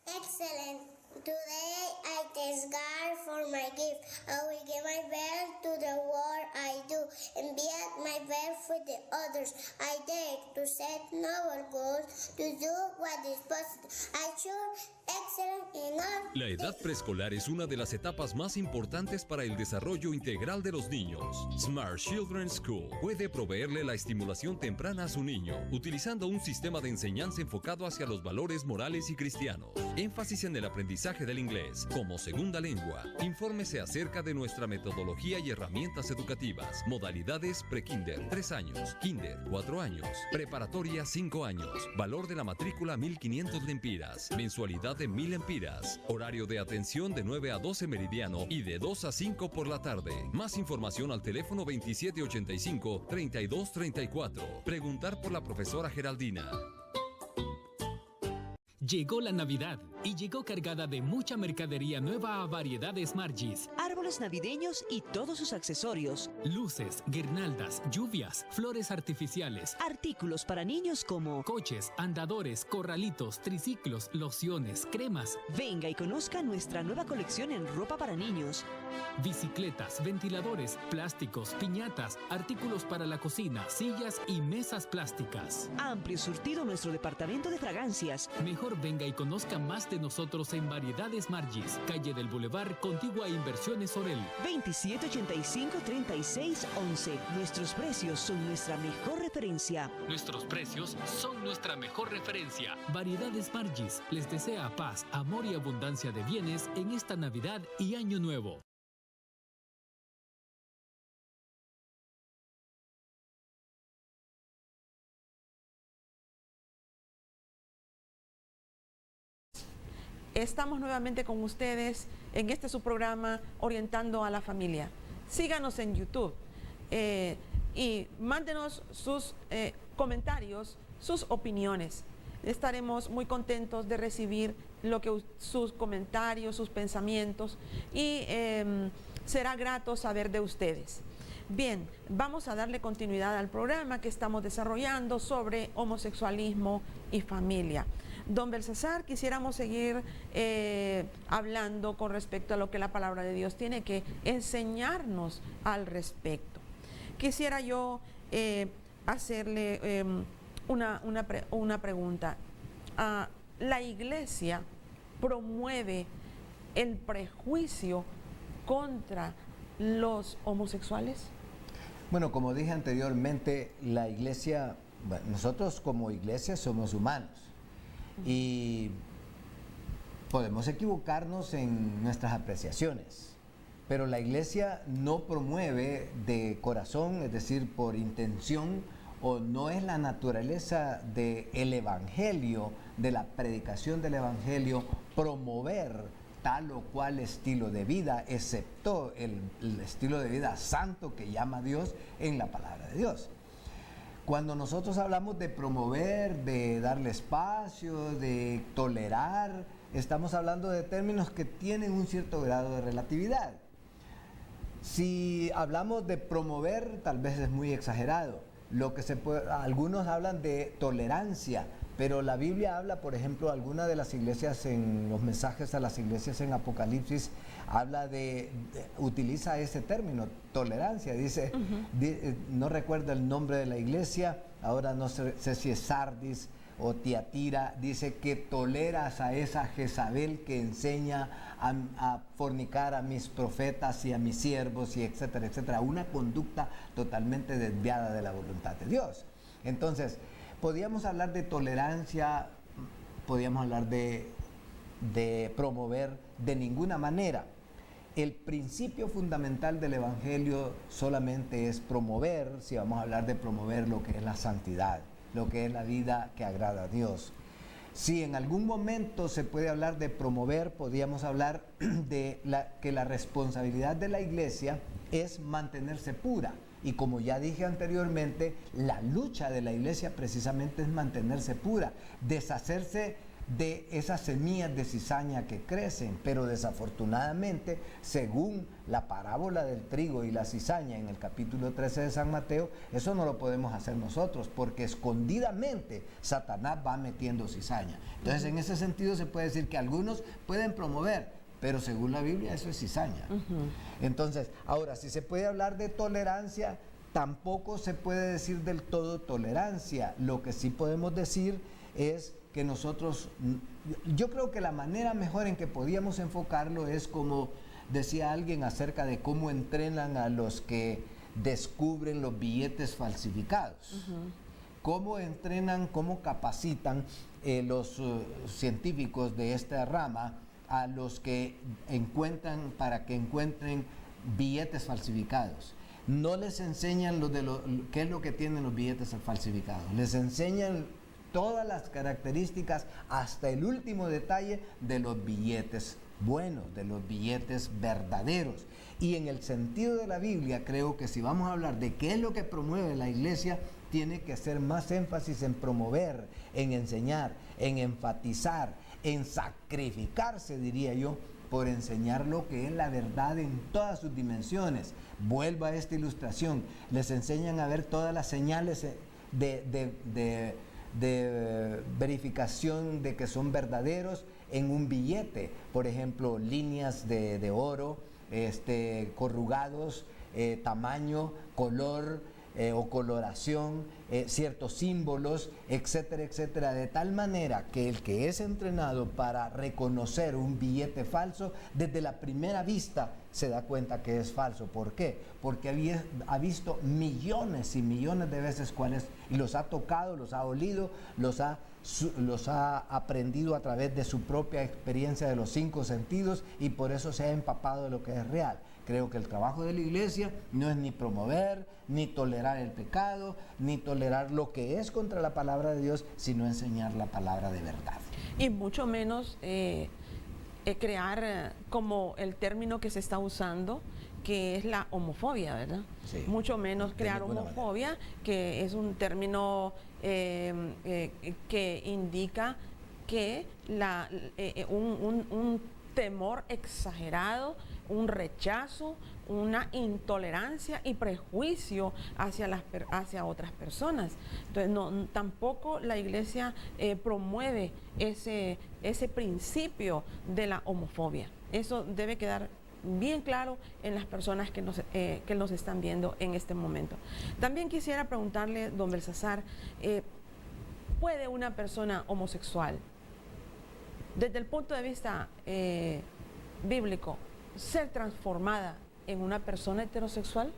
Excellent. Today I thank God for my gift. I will give my best to the work I do and be at my best for the others. I dare to set noble goals to do what is possible. I sure excellent enough. La edad preescolar es una de las etapas más importantes para el desarrollo integral de los niños. Smart Children's School puede proveerle la estimulación temprana a su niño, utilizando un sistema de enseñanza enfocado hacia los valores morales y cristianos. Énfasis en el aprendizaje del inglés como segunda lengua. Infórmese acerca de nuestra metodología y herramientas educativas. Modalidades pre-kinder 3 años, kinder 4 años, preparatoria 5 años. Valor de la matrícula 1.500 lempiras. Mensualidad de 1.000 lempiras. Horario de atención de 9 a 12 meridiano y de 2 a 5 por la tarde. Más información al teléfono 2785-3234. Preguntar por la profesora Geraldina. Llegó la Navidad y llegó cargada de mucha mercadería nueva a Variedades Margis. Árboles navideños y todos sus accesorios. Luces, guirnaldas, lluvias, flores artificiales. Artículos para niños como coches, andadores, corralitos, triciclos, lociones, cremas. Venga y conozca nuestra nueva colección en ropa para niños. Bicicletas, ventiladores, plásticos, piñatas, artículos para la cocina, sillas y mesas plásticas. Amplio surtido nuestro departamento de fragancias. Mejor venga y conozca más de nosotros en Variedades Margis, calle del Boulevard, contigua a Inversiones Orel. 2785-3611. Nuestros precios son nuestra mejor referencia. Nuestros precios son nuestra mejor referencia. Variedades Margis les desea paz, amor y abundancia de bienes en esta Navidad y Año Nuevo. Estamos nuevamente con ustedes en este su programa Orientando a la Familia. Síganos en YouTube y mándenos sus comentarios, sus opiniones. Estaremos muy contentos de recibir sus comentarios, sus pensamientos, y será grato saber de ustedes. Bien, vamos a darle continuidad al programa que estamos desarrollando sobre homosexualismo y familia. Don Belsasar, quisiéramos seguir hablando con respecto a lo que la palabra de Dios tiene que enseñarnos al respecto. Quisiera yo hacerle una pregunta. ¿La iglesia promueve el prejuicio contra los homosexuales? Bueno, como dije anteriormente, la iglesia, bueno, nosotros como iglesia somos humanos y podemos equivocarnos en nuestras apreciaciones, pero la iglesia no promueve de corazón, es decir, por intención, o no es la naturaleza del evangelio, de la predicación del evangelio, promover tal o cual estilo de vida, excepto el estilo de vida santo que llama Dios en la palabra de Dios. Cuando nosotros hablamos de promover, de darle espacio, de tolerar, estamos hablando de términos que tienen un cierto grado de relatividad. Si hablamos de promover, tal vez es muy exagerado. Algunos hablan de tolerancia, pero la Biblia habla, por ejemplo, algunas de las iglesias en los mensajes a las iglesias en Apocalipsis, utiliza ese término, tolerancia. Dice, no recuerdo el nombre de la iglesia, ahora no sé si es Sardis o Tiatira, dice que toleras a esa Jezabel que enseña a fornicar a mis profetas y a mis siervos, y etcétera, etcétera. Una conducta totalmente desviada de la voluntad de Dios. Entonces, podíamos hablar de tolerancia, podíamos hablar de promover, de ninguna manera. El principio fundamental del evangelio solamente es promover, si vamos a hablar de promover, lo que es la santidad, lo que es la vida que agrada a Dios. Si en algún momento se puede hablar de promover, podríamos hablar de que la responsabilidad de la iglesia es mantenerse pura. Y como ya dije anteriormente, la lucha de la iglesia precisamente es mantenerse pura, deshacerse de esas semillas de cizaña que crecen, pero desafortunadamente, según la parábola del trigo y la cizaña en el capítulo 13 de San Mateo, eso no lo podemos hacer nosotros, porque escondidamente Satanás va metiendo cizaña. Entonces, en ese sentido se puede decir que algunos pueden promover, pero según la Biblia eso es cizaña. Entonces, ahora, si se puede hablar de tolerancia, tampoco se puede decir del todo tolerancia. Lo que sí podemos decir es que nosotros, yo creo que la manera mejor en que podíamos enfocarlo es como decía alguien acerca de cómo entrenan a los que descubren los billetes falsificados. Cómo entrenan, cómo capacitan los científicos de esta rama a los que encuentran, para que encuentren billetes falsificados. No les enseñan qué es lo que tienen los billetes falsificados, les enseñan todas las características hasta el último detalle de los billetes buenos, de los billetes verdaderos. Y en el sentido de la Biblia, creo que si vamos a hablar de qué es lo que promueve la iglesia, tiene que hacer más énfasis en promover, en enseñar, en enfatizar, en sacrificarse, diría yo, por enseñar lo que es la verdad en todas sus dimensiones. Vuelvo a esta ilustración, les enseñan a ver todas las señales de verificación de que son verdaderos en un billete, por ejemplo, líneas de oro, corrugados, tamaño, color o coloración, ciertos símbolos, etcétera, etcétera, de tal manera que el que es entrenado para reconocer un billete falso, desde la primera vista se da cuenta que es falso. ¿Por qué? Porque ha visto millones y millones de veces cuáles, y los ha tocado, los ha olido, los ha aprendido a través de su propia experiencia de los 5 sentidos, y por eso se ha empapado de lo que es real. Creo que el trabajo de la iglesia no es ni promover, ni tolerar el pecado, ni tolerar lo que es contra la palabra de Dios, sino enseñar la palabra de verdad. Y mucho menos crear como el término que se está usando, que es la homofobia, ¿verdad? Sí, mucho menos crear homofobia, que es un término que indica que un temor exagerado, un rechazo, una intolerancia y prejuicio hacia otras personas. Entonces, tampoco la iglesia promueve ese principio de la homofobia. Eso debe quedar bien claro en las personas que nos están viendo en este momento. También quisiera preguntarle, don Belsasar, ¿puede una persona homosexual, desde el punto de vista bíblico, ser transformada en una persona heterosexual?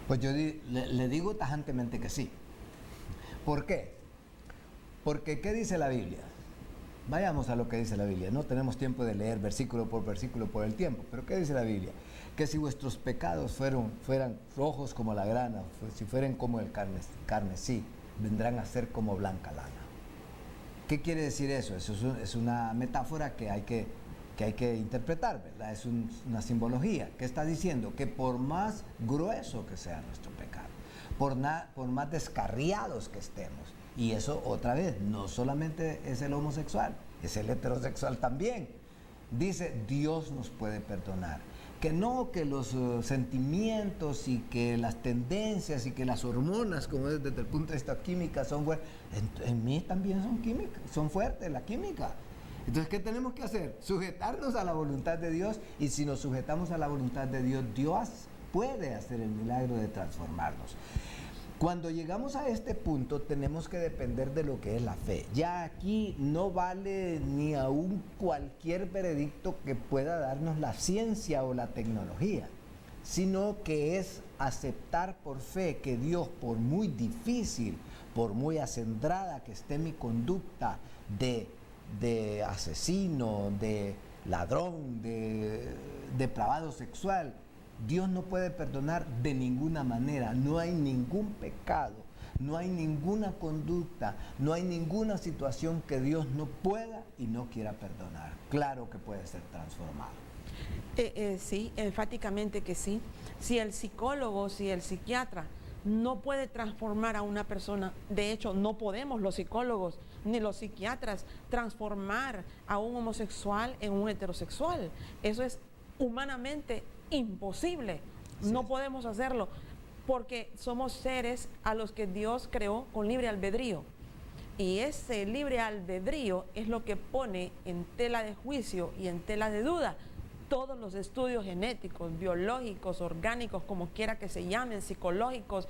Pues yo le digo tajantemente que sí. ¿Por qué? Porque ¿qué dice la Biblia? Vayamos a lo que dice la Biblia. No tenemos tiempo de leer versículo por el tiempo, pero ¿qué dice la Biblia? Que si vuestros pecados fueran rojos como la grana, si fueran como el carmesí, vendrán a ser como blanca lana. ¿Qué quiere decir eso? Eso es una metáfora que hay que interpretar, ¿verdad? Es una simbología. ¿Qué está diciendo? Que por más grueso que sea nuestro pecado, por más descarriados que estemos, y eso otra vez, no solamente es el homosexual, es el heterosexual también. Dice, Dios nos puede perdonar. Que no, que los sentimientos y que las tendencias y que las hormonas, como es desde el punto de vista química, son buenas. En mí también son químicas, son fuertes la química. Entonces, ¿qué tenemos que hacer? Sujetarnos a la voluntad de Dios, y si nos sujetamos a la voluntad de Dios, Dios puede hacer el milagro de transformarnos. Cuando llegamos a este punto, tenemos que depender de lo que es la fe. Ya aquí no vale ni aún cualquier veredicto que pueda darnos la ciencia o la tecnología, sino que es aceptar por fe que Dios, por muy difícil, por muy acendrada que esté mi conducta de asesino, de ladrón, de depravado sexual, Dios no puede perdonar de ninguna manera. No hay ningún pecado, no hay ninguna conducta, no hay ninguna situación que Dios no pueda y no quiera perdonar. Claro que puede ser transformado. Sí, enfáticamente que sí. Si el psicólogo, si el psiquiatra no puede transformar a una persona, de hecho no podemos los psicólogos ni los psiquiatras transformar a un homosexual en un heterosexual. Eso es humanamente imposible. Sí. No podemos hacerlo porque somos seres a los que Dios creó con libre albedrío, y ese libre albedrío es lo que pone en tela de juicio y en tela de duda todos los estudios genéticos, biológicos, orgánicos, como quiera que se llamen, psicológicos,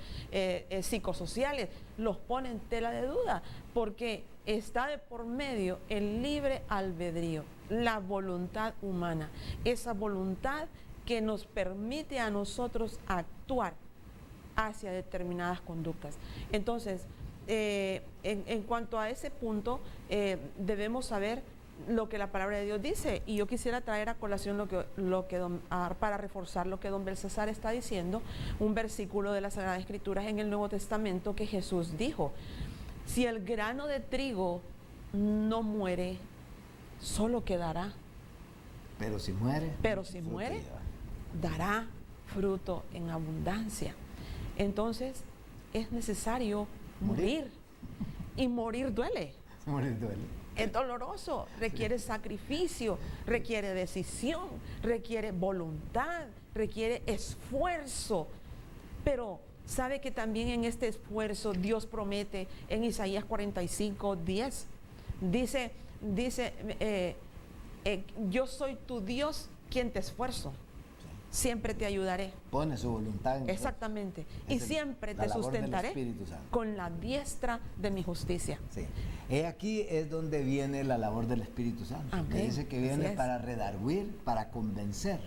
psicosociales, los pone en tela de duda, porque está de por medio el libre albedrío, la voluntad humana, esa voluntad que nos permite a nosotros actuar hacia determinadas conductas. Entonces, en cuanto a ese punto, debemos saber lo que la palabra de Dios dice, y yo quisiera traer a colación para reforzar lo que don Belsasar está diciendo, un versículo de las Sagradas Escrituras en el Nuevo Testamento que Jesús dijo: si el grano de trigo no muere, solo quedará. Pero si muere, dará fruto en abundancia. Entonces, es necesario morir. Y morir duele. Morir duele. Es doloroso, requiere sacrificio, requiere decisión, requiere voluntad, requiere esfuerzo. Pero sabe que también en este esfuerzo Dios promete en Isaías 45:10. Dice, yo soy tu Dios quien te esfuerzo. Siempre te ayudaré. Pone su voluntad en exactamente. Y siempre te sustentaré con la diestra de mi justicia. Sí. Aquí es donde viene la labor del Espíritu Santo. Amén. Que dice que viene para redarguir, para convencer.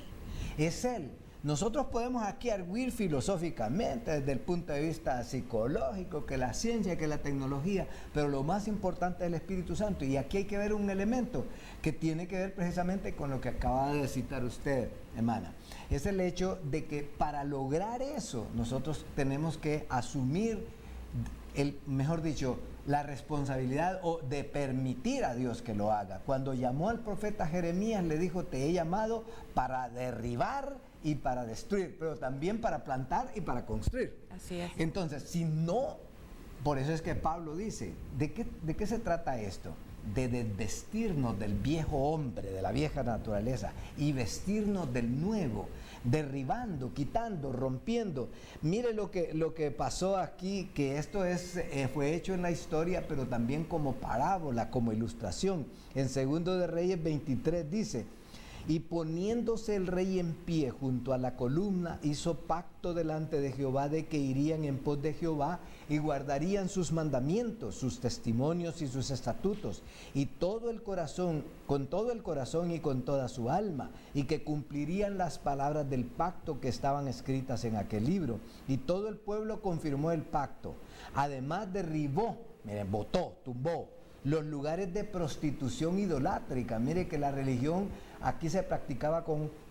Es Él. Nosotros podemos aquí arguir filosóficamente desde el punto de vista psicológico, que la ciencia, que la tecnología, pero lo más importante es el Espíritu Santo. Y aquí hay que ver un elemento que tiene que ver precisamente con lo que acaba de citar usted, hermana. Es el hecho de que para lograr eso nosotros tenemos que asumir, mejor dicho, la responsabilidad de permitir a Dios que lo haga. Cuando llamó al profeta Jeremías, le dijo: te he llamado para derribar y para destruir, pero también para plantar y para construir. Así es. Entonces, si no por eso es que Pablo dice, ¿de qué se trata esto? De desvestirnos del viejo hombre, de la vieja naturaleza, y vestirnos del nuevo, derribando, quitando, rompiendo. Mire lo que pasó aquí, que esto fue hecho en la historia, pero también como parábola, como ilustración. En 2 de Reyes 23 dice: y poniéndose el rey en pie junto a la columna, hizo pacto delante de Jehová de que irían en pos de Jehová y guardarían sus mandamientos, sus testimonios y sus estatutos, y con todo el corazón y con toda su alma, y que cumplirían las palabras del pacto que estaban escritas en aquel libro. Y todo el pueblo confirmó el pacto. Además derribó, miren, botó, tumbó los lugares de prostitución idolátrica. Mire que la religión aquí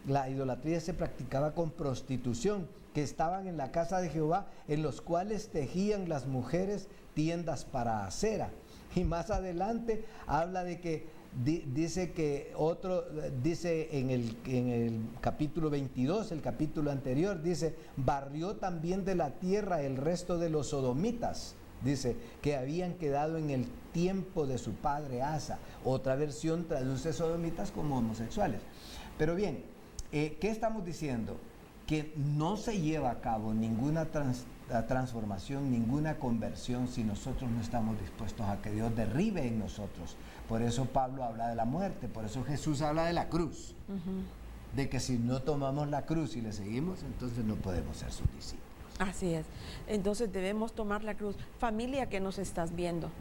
la idolatría se practicaba con prostitución, que estaban en la casa de Jehová, en los cuales tejían las mujeres tiendas para acera. Y más adelante habla de que dice en el capítulo 22, el capítulo anterior, dice: barrió también de la tierra el resto de los sodomitas, dice, que habían quedado en el tiempo de su padre Asa. Otra versión traduce sodomitas como homosexuales. Pero bien, ¿qué estamos diciendo? Que no se lleva a cabo ninguna transformación, ninguna conversión, si nosotros no estamos dispuestos a que Dios derribe en nosotros. Por eso Pablo habla de la muerte, por eso Jesús habla de la cruz. De que si no tomamos la cruz y le seguimos, entonces no podemos ser sus discípulos. Así es. Entonces debemos tomar la cruz. Familia que nos estás viendo,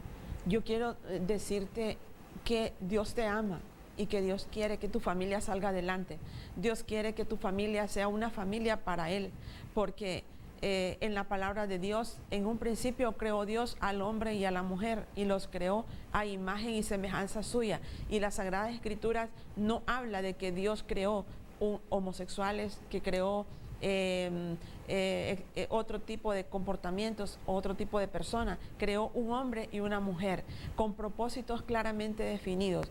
yo quiero decirte que Dios te ama y que Dios quiere que tu familia salga adelante. Dios quiere que tu familia sea una familia para Él, porque en la palabra de Dios, en un principio creó Dios al hombre y a la mujer, y los creó a imagen y semejanza suya. Y las Sagradas Escrituras no habla de que Dios creó homosexuales, que creó otro tipo de comportamientos, otro tipo de persona. Creó un hombre y una mujer con propósitos claramente definidos,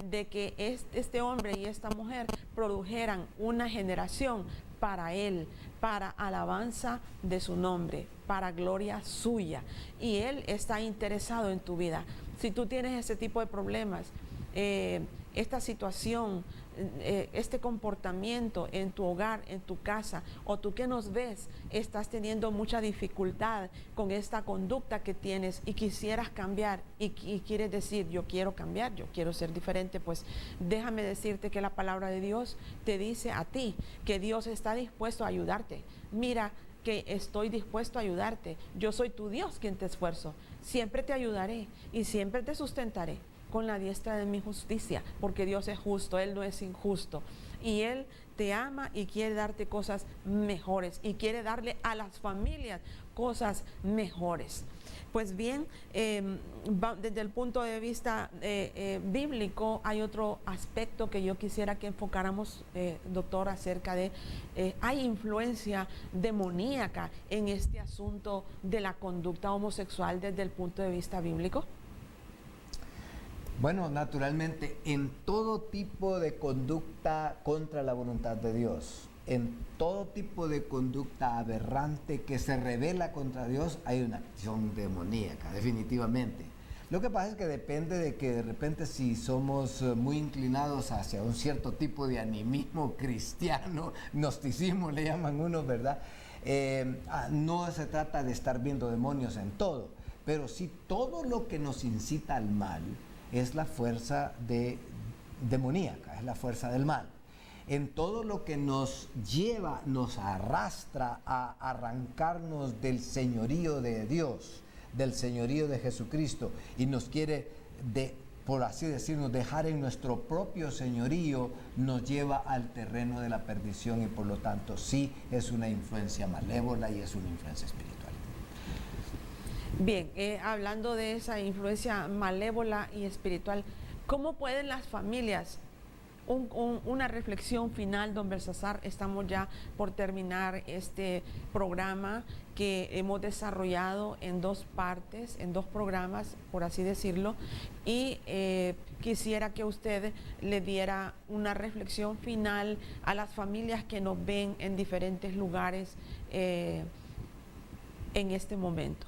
de que este hombre y esta mujer produjeran una generación para Él, para alabanza de su nombre, para gloria suya. Y Él está interesado en tu vida. Si tú tienes ese tipo de problemas, esta situación, este comportamiento en tu hogar, en tu casa, o tú que nos ves, estás teniendo mucha dificultad con esta conducta que tienes y quisieras cambiar y quieres decir: yo quiero cambiar, yo quiero ser diferente, pues déjame decirte que la palabra de Dios te dice a ti que Dios está dispuesto a ayudarte. Mira que estoy dispuesto a ayudarte. Yo soy tu Dios quien te esfuerzo. Siempre te ayudaré y siempre te sustentaré con la diestra de mi justicia, porque Dios es justo, Él no es injusto. Y Él te ama y quiere darte cosas mejores y quiere darle a las familias cosas mejores. Pues bien, desde el punto de vista bíblico, hay otro aspecto que yo quisiera que enfocáramos, doctor, acerca de, hay influencia demoníaca en este asunto de la conducta homosexual desde el punto de vista bíblico. Bueno, naturalmente, en todo tipo de conducta contra la voluntad de Dios, en todo tipo de conducta aberrante que se revela contra Dios, hay una acción demoníaca, definitivamente. Lo que pasa es que depende de que de repente, si somos muy inclinados hacia un cierto tipo de animismo cristiano, gnosticismo le llaman unos, ¿verdad? No se trata de estar viendo demonios en todo, pero sí todo lo que nos incita al mal es la fuerza demoníaca, es la fuerza del mal. En todo lo que nos lleva, nos arrastra a arrancarnos del señorío de Dios, del señorío de Jesucristo, y nos quiere, por así decirlo, dejar en nuestro propio señorío, nos lleva al terreno de la perdición, y por lo tanto sí es una influencia malévola y es una influencia espiritual. Bien, hablando de esa influencia malévola y espiritual, ¿cómo pueden las familias? Una reflexión final, don Belsasar. Estamos ya por terminar este programa que hemos desarrollado en dos partes, en dos programas, por así decirlo, y quisiera que usted le diera una reflexión final a las familias que nos ven en diferentes lugares en este momento.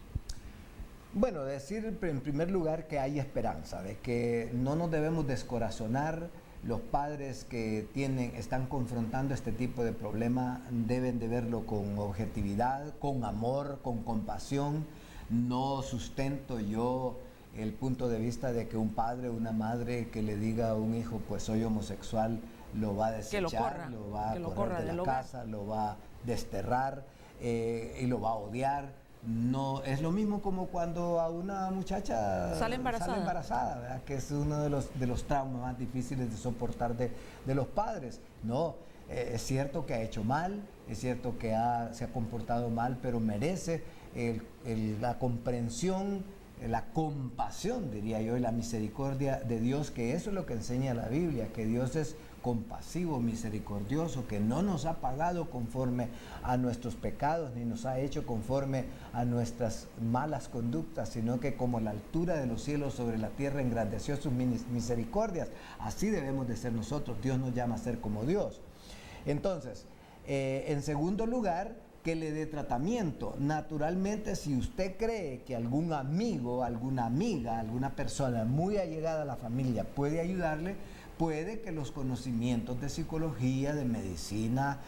Bueno, decir en primer lugar que hay esperanza, de que no nos debemos descorazonar. Los padres que están confrontando este tipo de problema deben de verlo con objetividad, con amor, con compasión. No sustento yo el punto de vista de que un padre o una madre que le diga a un hijo, pues soy homosexual, lo va a desechar, lo va a correr de la casa, lo va a desterrar y lo va a odiar. No, es lo mismo como cuando a una muchacha sale embarazada, ¿verdad? Que es uno de los traumas más difíciles de soportar de los padres. No, es cierto que ha hecho mal, es cierto que se ha comportado mal, pero merece la comprensión, la compasión, diría yo, y la misericordia de Dios, que eso es lo que enseña la Biblia, que Dios es compasivo, misericordioso, que no nos ha pagado conforme a nuestros pecados, ni nos ha hecho conforme a nuestras malas conductas, sino que como la altura de los cielos sobre la tierra engrandeció sus misericordias. Así debemos de ser nosotros. Dios nos llama a ser como Dios. Entonces, en segundo lugar, que le dé tratamiento. Naturalmente, si usted cree que algún amigo, alguna amiga, alguna persona muy allegada a la familia puede ayudarle, puede que los conocimientos de psicología, de medicina,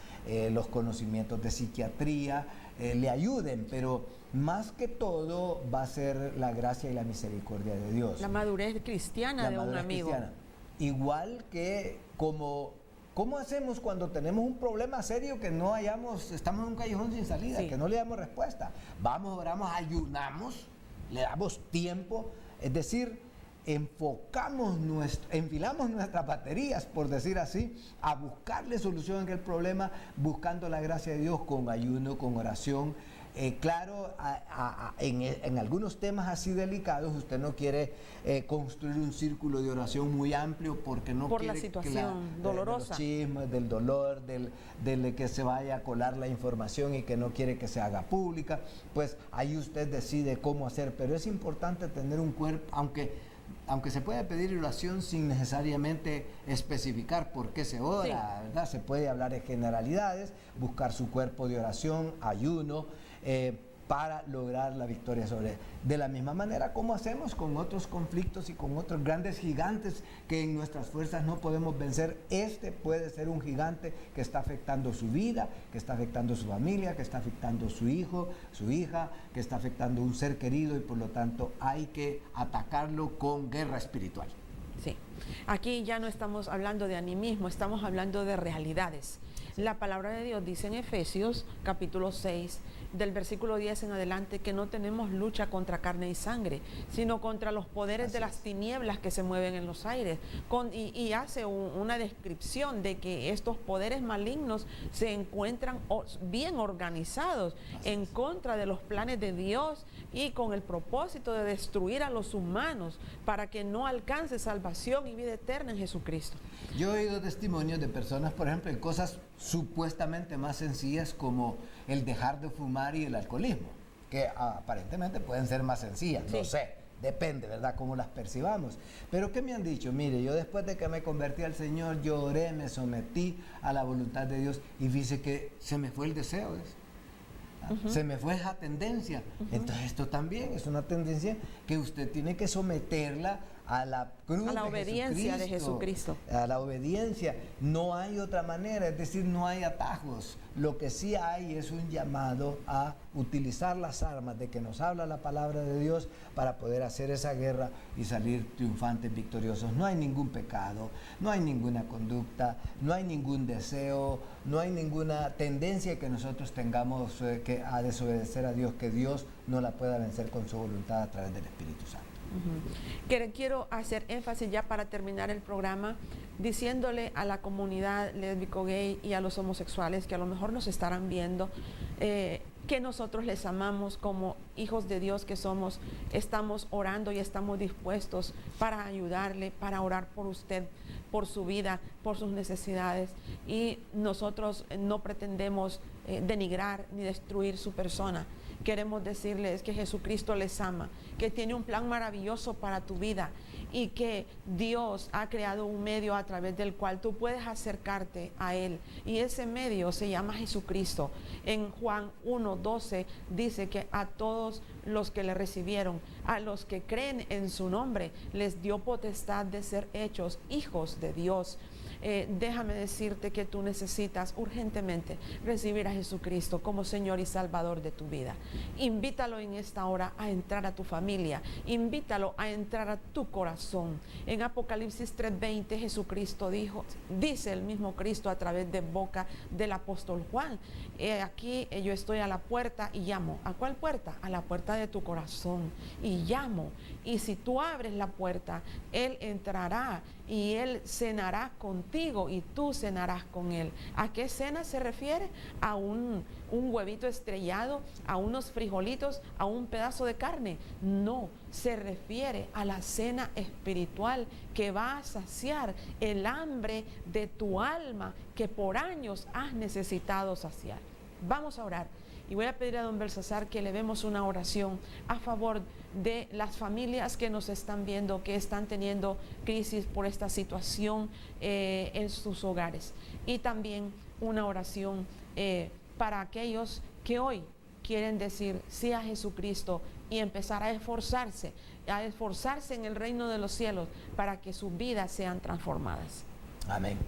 los conocimientos de psiquiatría le ayuden, pero más que todo va a ser la gracia y la misericordia de Dios. La madurez cristiana de un amigo. Cristiana. Igual que ¿cómo hacemos cuando tenemos un problema serio que no estamos en un callejón sin salida, que no le damos respuesta? Vamos, oramos, ayunamos, le damos tiempo, es decir, enfilamos nuestras baterías, por decir así, a buscarle solución a aquel problema, buscando la gracia de Dios con ayuno, con oración. Claro, en algunos temas así delicados usted no quiere construir un círculo de oración muy amplio porque no por quiere la situación dolorosa, de los chismes, del dolor, del que se vaya a colar la información y que no quiere que se haga pública. Pues ahí usted decide cómo hacer, pero es importante tener un cuerpo, aunque se puede pedir oración sin necesariamente especificar por qué se ora, ¿verdad? Se puede hablar de generalidades, buscar su cuerpo de oración, ayuno, para lograr la victoria sobre él. De la misma manera como hacemos con otros conflictos y con otros grandes gigantes que en nuestras fuerzas no podemos vencer. Este puede ser un gigante que está afectando su vida, que está afectando su familia, que está afectando su hijo, su hija, que está afectando un ser querido, y por lo tanto hay que atacarlo con guerra espiritual. Sí, aquí ya no estamos hablando de animismo, estamos hablando de realidades. La palabra de Dios dice en Efesios capítulo 6, del versículo 10 en adelante, que no tenemos lucha contra carne y sangre, sino contra los poderes de las tinieblas que se mueven en los aires. Y hace una descripción de que estos poderes malignos se encuentran bien organizados en contra de los planes de Dios y con el propósito de destruir a los humanos para que no alcance salvación y vida eterna en Jesucristo. Yo he oído testimonios de personas, por ejemplo, en cosas supuestamente más sencillas como el dejar de fumar y el alcoholismo, que aparentemente pueden ser más sencillas, no sé, depende, ¿verdad?, cómo las percibamos. Pero ¿qué me han dicho? Mire, yo después de que me convertí al Señor, yo oré, me sometí a la voluntad de Dios y dice que se me fue el deseo, se me fue esa tendencia. Entonces esto también es una tendencia que usted tiene que someterla a la cruz, a la obediencia de Jesucristo. A la obediencia. No hay otra manera, es decir, no hay atajos. Lo que sí hay es un llamado a utilizar las armas de que nos habla la palabra de Dios para poder hacer esa guerra y salir triunfantes, victoriosos. No hay ningún pecado, no hay ninguna conducta, no hay ningún deseo, no hay ninguna tendencia que nosotros tengamos a desobedecer a Dios, que Dios no la pueda vencer con su voluntad a través del Espíritu Santo. Quiero hacer énfasis ya para terminar el programa, diciéndole a la comunidad lésbico-gay y a los homosexuales que a lo mejor nos estarán viendo, que nosotros les amamos como hijos de Dios que somos. Estamos orando y estamos dispuestos para ayudarle, para orar por usted, por su vida, por sus necesidades, y nosotros no pretendemos denigrar ni destruir su persona. Queremos decirles que Jesucristo les ama, que tiene un plan maravilloso para tu vida y que Dios ha creado un medio a través del cual tú puedes acercarte a Él. Y ese medio se llama Jesucristo. En Juan 1:12 dice que a todos los que le recibieron, a los que creen en su nombre, les dio potestad de ser hechos hijos de Dios. Déjame decirte que tú necesitas urgentemente recibir a Jesucristo como Señor y Salvador de tu vida. Invítalo en esta hora a entrar a tu familia, invítalo a entrar a tu corazón. En Apocalipsis 3:20 Jesucristo dice el mismo Cristo a través de boca del apóstol Juan: aquí yo estoy a la puerta y llamo. ¿A cuál puerta? A la puerta de tu corazón, y llamo. Y si tú abres la puerta, Él entrará y Él cenará contigo y tú cenarás con Él. ¿A qué cena se refiere? ¿A un huevito estrellado? ¿A unos frijolitos? ¿A un pedazo de carne? No, se refiere a la cena espiritual que va a saciar el hambre de tu alma que por años has necesitado saciar. Vamos a orar. Y voy a pedir a don Belsasar que elevemos una oración a favor de las familias que nos están viendo, que están teniendo crisis por esta situación en sus hogares. Y también una oración para aquellos que hoy quieren decir sí a Jesucristo y empezar a esforzarse en el reino de los cielos para que sus vidas sean transformadas. Amén.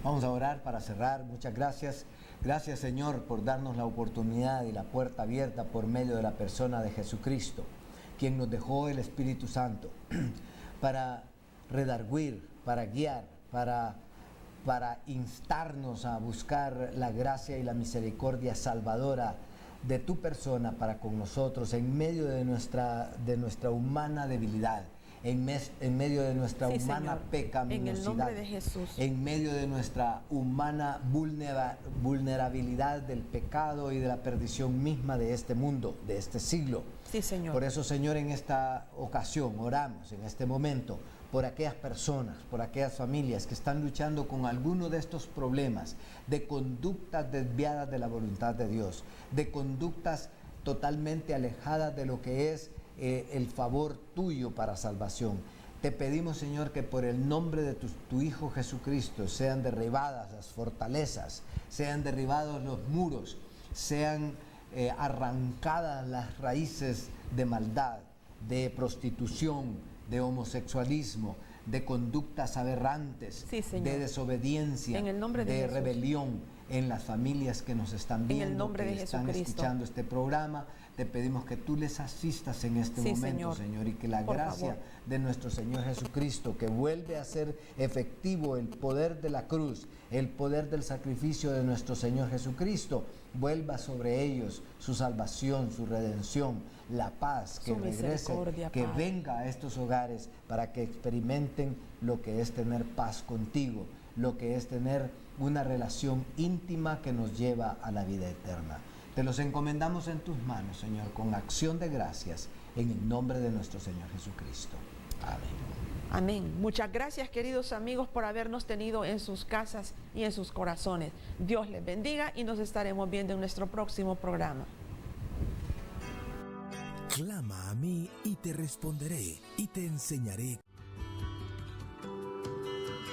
Vamos a orar para cerrar. Muchas gracias. Gracias, Señor, por darnos la oportunidad y la puerta abierta por medio de la persona de Jesucristo, quien nos dejó el Espíritu Santo para redarguir, para guiar, para instarnos a buscar la gracia y la misericordia salvadora de tu persona para con nosotros en medio de nuestra humana debilidad. En medio de nuestra humana pecaminosidad, en el nombre de Jesús, en medio de nuestra humana vulnerabilidad del pecado y de la perdición misma de este mundo, de este siglo. Sí, Señor. Por eso, Señor, en esta ocasión oramos en este momento por aquellas personas, por aquellas familias que están luchando con alguno de estos problemas de conductas desviadas de la voluntad de Dios, de conductas totalmente alejadas de lo que es el favor tuyo para salvación. Te pedimos, Señor, que por el nombre de tu Hijo Jesucristo sean derribadas las fortalezas, sean derribados los muros, sean arrancadas las raíces de maldad, de prostitución, de homosexualismo, de conductas aberrantes, sí, de desobediencia, en el nombre de rebelión en las familias que nos están viendo, en el nombre que de están escuchando este programa. Te pedimos que tú les asistas en este momento, Señor, y que la gracia de nuestro Señor Jesucristo, que vuelve a ser efectivo el poder de la cruz, el poder del sacrificio de nuestro Señor Jesucristo, vuelva sobre ellos su salvación, su redención, la paz, que regrese, que venga a estos hogares para que experimenten lo que es tener paz contigo, lo que es tener una relación íntima que nos lleva a la vida eterna. Te los encomendamos en tus manos, Señor, con acción de gracias, en el nombre de nuestro Señor Jesucristo. Amén. Amén. Muchas gracias, queridos amigos, por habernos tenido en sus casas y en sus corazones. Dios les bendiga y nos estaremos viendo en nuestro próximo programa. Clama a mí y te responderé y te enseñaré